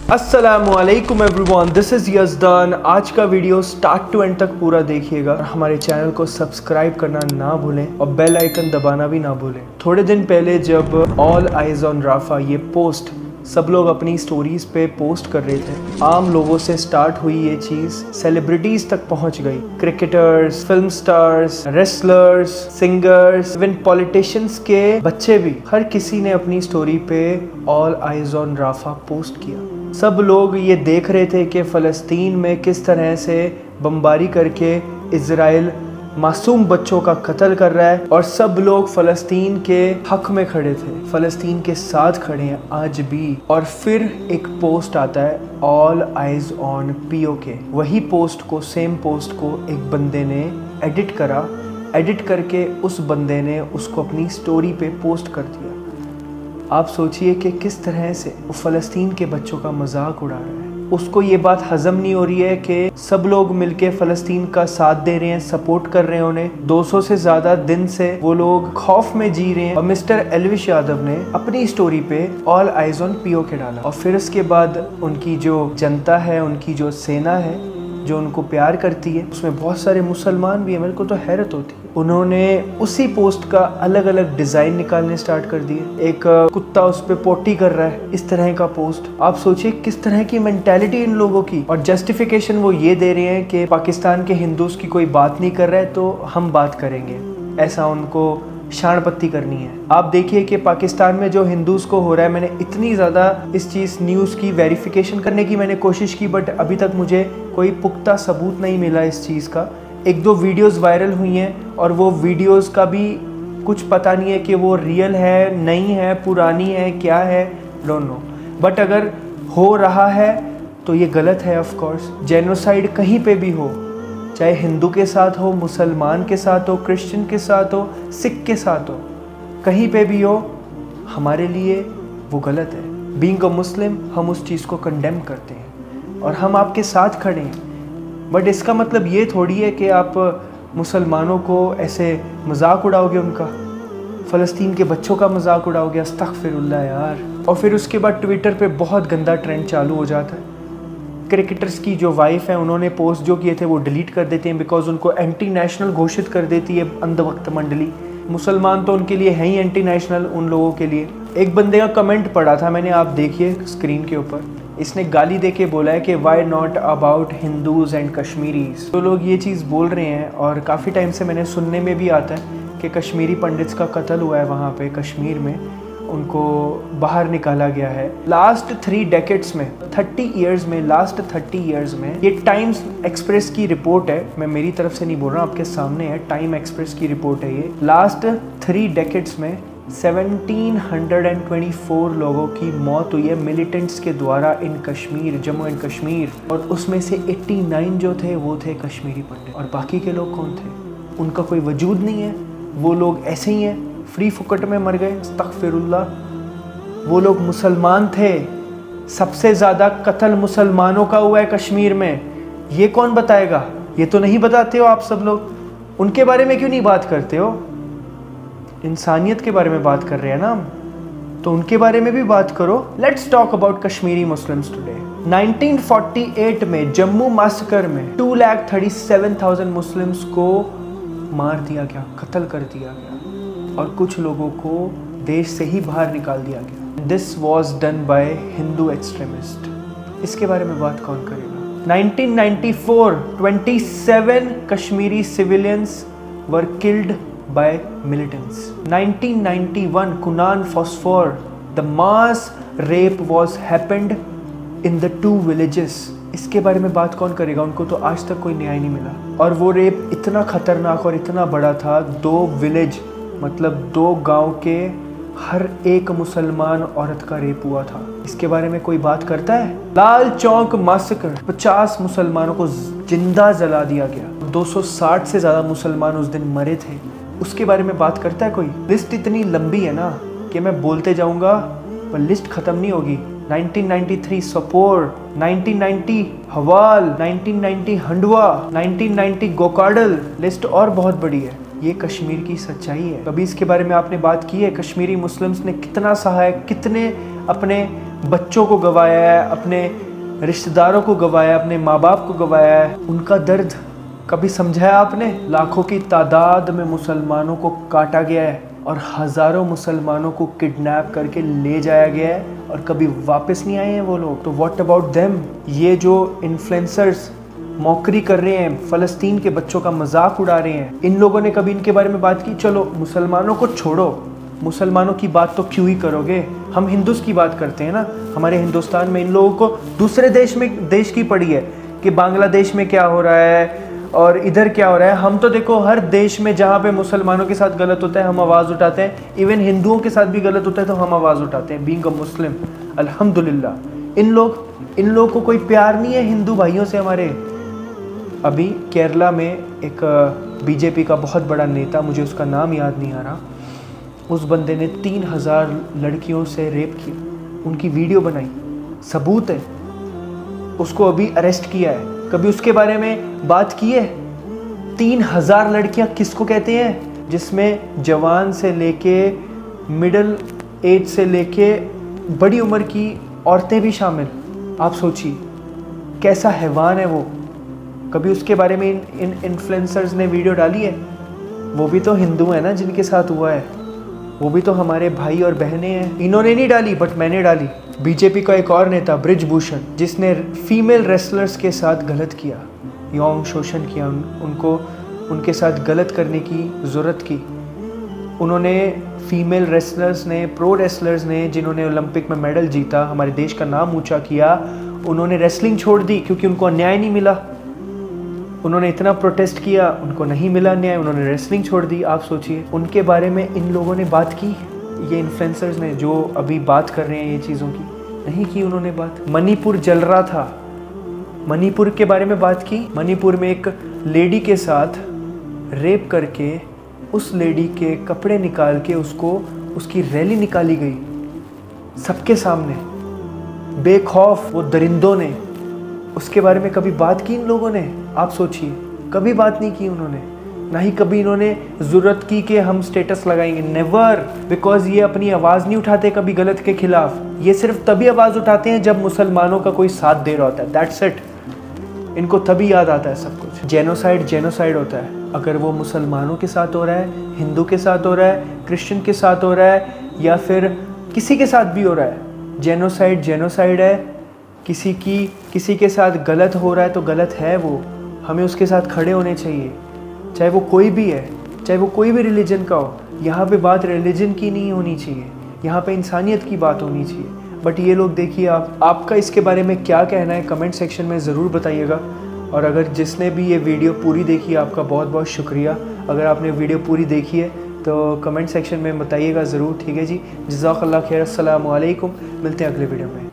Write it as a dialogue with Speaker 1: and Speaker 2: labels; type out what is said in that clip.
Speaker 1: अस्सलामुअलैकुम everyone, this is यज़दान। आज का वीडियो स्टार्ट टू एंड तक पूरा देखिएगा। हमारे चैनल को सब्सक्राइब करना ना भूलें और बेल आइकन दबाना भी ना भूलें। थोड़े दिन पहले जब ऑल आइज़ ऑन राफा ये पोस्ट सब लोग अपनी स्टोरीज पे पोस्ट कर रहे थे, आम लोगों से स्टार्ट हुई ये चीज़ सेलिब्रिटीज तक पहुंच गई। Cricketers, film stars, wrestlers, singers, even politicians के बच्चे भी, हर किसी ने अपनी स्टोरी पे all eyes on Rafah post किया। सब लोग ये देख रहे थे कि फ़लस्तीन में किस तरह से बमबारी करके इज़राइल मासूम बच्चों का कत्ल कर रहा है, और सब लोग फ़लस्तीन के हक में खड़े थे, फ़लस्तीन के साथ खड़े हैं आज भी। और फिर एक पोस्ट आता है ऑल आइज़ ऑन POK। वही पोस्ट को, सेम पोस्ट को एक बंदे ने एडिट करा, एडिट करके उस बंदे ने उसको अपनी स्टोरी पे पोस्ट कर दिया। आप सोचिए कि किस तरह से वो फ़लस्तीन के बच्चों का मजाक उड़ा रहा है। उसको ये बात हजम नहीं हो रही है कि सब लोग मिलके फ़लस्तीन का साथ दे रहे हैं, सपोर्ट कर रहे हैं उन्हें। 200 से ज़्यादा दिन से वो लोग खौफ में जी रहे हैं, और मिस्टर एल्विश यादव ने अपनी स्टोरी पे ऑल आइज़ ऑन POK डाला। और फिर उसके बाद उनकी जो जनता है, उनकी जो सेना है जो उनको प्यार करती है, उसमें बहुत सारे मुसलमान भी हैं। मेरे को तो हैरत होती है, उन्होंने उसी पोस्ट का अलग अलग डिज़ाइन निकालने स्टार्ट कर दिए। एक कुत्ता उस पर पोटी कर रहा है, इस तरह का पोस्ट। आप सोचिए किस तरह की मेंटालिटी इन लोगों की। और जस्टिफिकेशन वो ये दे रहे हैं कि पाकिस्तान के हिंदूज की कोई बात नहीं कर रहा है तो हम बात करेंगे, ऐसा उनको शानपत्ती करनी है। आप देखिए कि पाकिस्तान में जो हिंदूज को हो रहा है, मैंने इतनी ज़्यादा इस चीज़ न्यूज़ की वेरिफिकेशन करने की मैंने कोशिश की, बट अभी तक मुझे कोई पुख्ता सबूत नहीं मिला इस चीज़ का। एक दो वीडियोस वायरल हुई हैं, और वो वीडियोस का भी कुछ पता नहीं है कि वो रियल है, नहीं है, पुरानी है, क्या है, डोंट नो। बट अगर हो रहा है तो ये गलत है। ऑफ कोर्स जेनोसाइड कहीं पे भी हो, चाहे हिंदू के साथ हो, मुसलमान के साथ हो, क्रिश्चियन के साथ हो, सिख के साथ हो, कहीं पे भी हो, हमारे लिए वो गलत है। बीइंग अ मुस्लिम हम उस चीज़ को कंडेम करते हैं और हम आपके साथ खड़े हैं। बट इसका मतलब ये थोड़ी है कि आप मुसलमानों को ऐसे मजाक उड़ाओगे, उनका फ़लस्तीन के बच्चों का मजाक उड़ाओगे। अस्तगफिरुल्लाह यार। और फिर उसके बाद ट्विटर पे बहुत गंदा ट्रेंड चालू हो जाता है। क्रिकेटर्स की जो वाइफ है, उन्होंने पोस्ट जो किए थे वो डिलीट कर देते हैं, बिकॉज उनको एंटी नेशनल घोषित कर देती है अंधभक्त मंडली। मुसलमान तो उनके लिए है ही एंटी नेशनल उन लोगों के लिए। एक बंदे का कमेंट पढ़ा था मैंने, आप देखिए स्क्रीन के ऊपर। इसने गाली देके बोला है कि why not about Hindus and Kashmiris. तो लोग ये चीज़ बोल रहे हैं, और काफ़ी टाइम से मैंने सुनने में भी आता है कि कश्मीरी पंडित्स का कत्ल हुआ है वहाँ पे कश्मीर में, उनको बाहर निकाला गया है। लास्ट 3 डेकेड्स में, 30 ईयर्स में, लास्ट 30 ईयर्स में, ये टाइम्स एक्सप्रेस की रिपोर्ट है, मैं मेरी तरफ से नहीं बोल रहा, आपके सामने है, टाइम एक्सप्रेस की रिपोर्ट है ये। लास्ट 3 डेकेड्स में 1724 लोगों की मौत हुई है मिलिटेंट्स के द्वारा इन कश्मीर, जम्मू एंड कश्मीर। और उसमें से 89 जो थे वो थे कश्मीरी पंडित, और बाकी के लोग कौन थे? उनका कोई वजूद नहीं है, वो लोग ऐसे ही हैं, फ्री फुकट में मर गए। अस्तगफिरुल्लाह। वो लोग मुसलमान थे, सबसे ज़्यादा कत्ल मुसलमानों का हुआ है कश्मीर में। ये कौन बताएगा? ये तो नहीं बताते हो आप सब लोग। उनके बारे में क्यों नहीं बात करते हो? इंसानियत के बारे में बात कर रहे हैं ना हम, तो उनके बारे में भी बात करो। Let's talk about Kashmiri Muslims today. 1948 में जम्मू मैसेकर में 2,37,000 मुस्लिम्स को मार दिया गया, कत्ल कर दिया गया, और कुछ लोगों को देश से ही बाहर निकाल दिया गया। This was done by Hindu extremist. इसके बारे में बात कौन करेगा? 1994 27 Kashmiri civilians were killed by militants. 1991 Kunan Poshpora, the mass rape was happened in the 2 villages. इसके बारे में बात कौन करेगा? उनको तो आज तक कोई न्याय नहीं मिला, और वो रेप इतना खतरनाक और इतना बड़ा था, 2 विलेज मतलब 2 गांव के हर एक मुसलमान औरत का रेप हुआ था। इसके बारे में कोई बात करता है? लाल चौक मैसेकर, 50 मुसलमानों को जिंदा जला दिया गया, 260 से ज़्यादा मुसलमान उस दिन मरे थे। उसके बारे में बात करता है कोई? लिस्ट इतनी लंबी है ना कि मैं बोलते जाऊंगा पर लिस्ट ख़त्म नहीं होगी। 1993 सोपोर, 1990 हवाल, 1990 हंडवा, 1990 गोकाडल, लिस्ट और बहुत बड़ी है। ये कश्मीर की सच्चाई है। कभी इसके बारे में आपने बात की है? कश्मीरी मुस्लिम्स ने कितना सहा है, कितने अपने बच्चों को गवाया है, अपने रिश्तेदारों को गवाया है, अपने माँ बाप को गवाया है। उनका दर्द कभी समझा है आपने? लाखों की तादाद में मुसलमानों को काटा गया है और हज़ारों मुसलमानों को किडनैप करके ले जाया गया है और कभी वापस नहीं आए हैं वो लोग। तो व्हाट अबाउट देम? ये जो इन्फ्लुएंसर्स मौकरी कर रहे हैं, फ़लस्तीन के बच्चों का मजाक उड़ा रहे हैं, इन लोगों ने कभी इनके बारे में बात की? चलो मुसलमानों को छोड़ो, मुसलमानों की बात तो क्यों ही करोगे, हम हिंदूस की बात करते हैं ना। हमारे हिंदुस्तान में इन लोगों को दूसरे देश की पड़ी है कि बांग्लादेश में क्या हो रहा है और इधर क्या हो रहा है। हम तो देखो हर देश में जहाँ पे मुसलमानों के साथ गलत होता है हम आवाज़ उठाते हैं, इवन हिंदुओं के साथ भी गलत होता है तो हम आवाज़ उठाते हैं, बीइंग अ मुस्लिम। अल्हम्दुलिल्लाह इन लोग को कोई प्यार नहीं है हिंदू भाइयों से हमारे। अभी केरला में एक बीजेपी का बहुत बड़ा नेता, मुझे उसका नाम याद नहीं आ रहा, उस बंदे ने 3000 लड़कियों से रेप किया, उनकी वीडियो बनाई, सबूत है, उसको अभी अरेस्ट किया है। कभी उसके बारे में बात की है? 3000 लड़कियां किसको कहते हैं? जिसमें जवान से लेके मिडिल एज से लेके बड़ी उम्र की औरतें भी शामिल। आप सोचिए कैसा हैवान है वो। कभी उसके बारे में इन इन्फ्लुएंसर्स ने वीडियो डाली है? वो भी तो हिंदू है ना जिनके साथ हुआ है, वो भी तो हमारे भाई और बहनें हैं। इन्होंने नहीं डाली बट मैंने डाली। बीजेपी का एक और नेता ब्रिजभूषण, जिसने फीमेल रेसलर्स के साथ गलत किया, यौन शोषण किया, उनको उनके साथ गलत करने की ज़रूरत की। उन्होंने फीमेल रेसलर्स ने, प्रो रेसलर्स ने, जिन्होंने ओलंपिक में मेडल जीता, हमारे देश का नाम ऊंचा किया, उन्होंने रेसलिंग छोड़ दी क्योंकि उनको अन्याय नहीं मिला। उन्होंने इतना प्रोटेस्ट किया, उनको नहीं मिला न्याय, उन्होंने रेसलिंग छोड़ दी। आप सोचिए उनके बारे में इन लोगों ने बात की? ये इन्फ्लुएंसर्स ने जो अभी बात कर रहे हैं ये चीज़ों की, नहीं की उन्होंने बात। मणिपुर जल रहा था, मणिपुर के बारे में बात की? मणिपुर में एक लेडी के साथ रेप करके उस लेडी के कपड़े निकाल के उसकी रैली निकाली गई सबके सामने, बेखौफ वो दरिंदों ने। उसके बारे में कभी बात की इन लोगों ने? आप सोचिए, कभी बात नहीं की उन्होंने। ना ही कभी इन्होंने ज़रूरत की कि हम स्टेटस लगाएंगे, नेवर। बिकॉज ये अपनी आवाज़ नहीं उठाते कभी गलत के खिलाफ। ये सिर्फ तभी आवाज़ उठाते हैं जब मुसलमानों का कोई साथ दे रहा होता है, दैट्स इट। इनको तभी याद आता है सब कुछ। जेनोसाइड होता है, अगर वो मुसलमानों के साथ हो रहा है, हिंदू के साथ हो रहा है, क्रिश्चियन के साथ हो रहा है या फिर किसी के साथ भी हो रहा है, जेनोसाइड है। किसी के साथ गलत हो रहा है तो गलत है वो, हमें उसके साथ खड़े होने चाहिए, चाहे वो कोई भी है, चाहे वो कोई भी रिलीजन का हो। यहाँ पे बात रिलीजन की नहीं होनी चाहिए, यहाँ पे इंसानियत की बात होनी चाहिए। बट ये लोग देखिए, आपका इसके बारे में क्या कहना है कमेंट सेक्शन में ज़रूर बताइएगा। और अगर जिसने भी ये वीडियो पूरी देखी है आपका बहुत बहुत शुक्रिया। अगर आपने वीडियो पूरी देखी है तो कमेंट सेक्शन में बताइएगा ज़रूर, ठीक है जी। जज़ाकल्लाह खैर, अस्सलामु अलैकुम, मिलते हैं अगले वीडियो में।